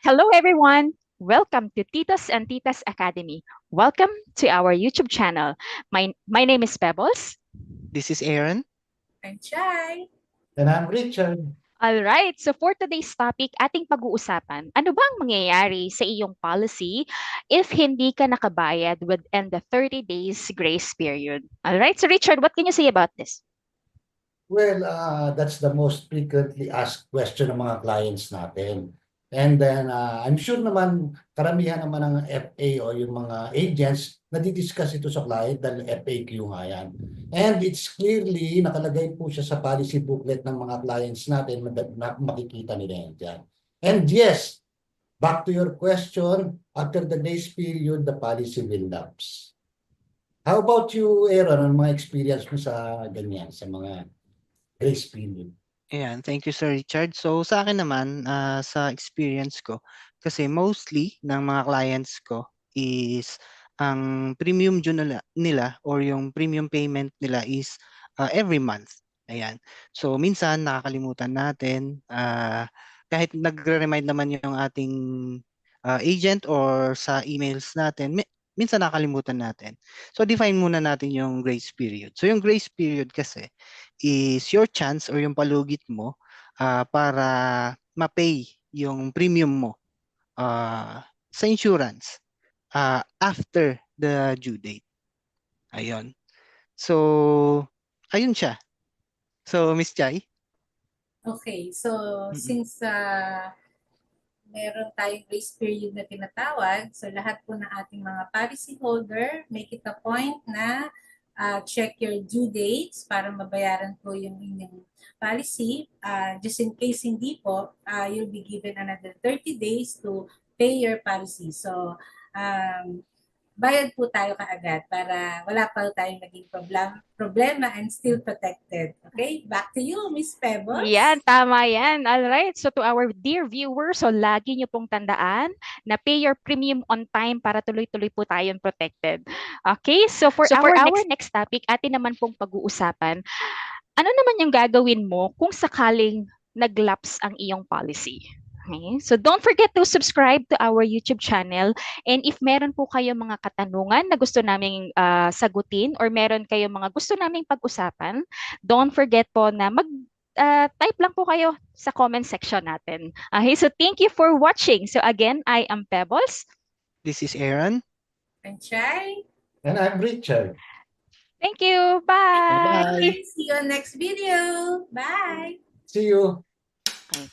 Hello, everyone. Welcome to Titos and Titas Academy. Welcome to our YouTube channel. My name is Pebbles. This is Aaron. I'm Chai. And I'm Richard. All right, so for today's topic, ating pag-uusapan, ano bang mangyayari sa iyong policy if hindi ka nakabayad within the 30 days grace period? All right, so Richard, what can you say about this? Well, that's the most frequently asked question ng mga clients natin. And then, I'm sure naman, karamihan naman ng FA o yung mga agents, nadidiscuss ito sa client dahil FAQ nga yan. And it's clearly, nakalagay po siya sa policy booklet ng mga clients natin, makikita nila yan dyan. And yes, back to your question, after the grace period, the policy will lapse. How about you, Aaron? Ano mga experience mo sa ganyan, sa mga grace period? Ayan, thank you Sir Richard. So sa akin naman, sa experience ko, kasi mostly ng mga clients ko is ang premium due nila or yung premium payment nila is every month. Ayan. So minsan nakakalimutan natin, kahit nagre-remind naman yung ating agent or sa emails natin, minsan nakakalimutan natin. So define muna natin yung grace period. So yung grace period kasi is your chance or yung palugit mo para ma-pay yung premium mo sa insurance after the due date. Ayun. So, ayun siya. So, Miss Chai? Okay, so since meron tayong grace period na tinatawag, so lahat po ng ating mga policy holder, make it a point na check your due dates para mabayaran po yung inyong policy. Just in case hindi po, you'll be given another 30 days to pay your policy. So, bayad po tayo kaagad para wala pa tayong naging problema and still protected. Okay? Back to you, Miss Pebbles. Yan, tama yan. All right. So to our dear viewers, so lagi niyo pong tandaan na pay your premium on time para tuloy-tuloy po tayong protected. Okay? So for our next topic, atin naman pong pag-uusapan, ano naman yung gagawin mo kung sakaling nag-lapse ang iyong policy? Okay? So don't forget to subscribe to our YouTube channel, and if meron po kayo mga katanungan na gusto naming sagutin or meron kayong mga gusto naming pag-usapan, don't forget po na type lang po kayo sa comment section natin. Okay, so thank you for watching. So again, I am Pebbles. This is Aaron. I'm Chai. And I'm Richard. Thank you. Bye. Bye-bye. See you on next video. Bye. See you. Okay.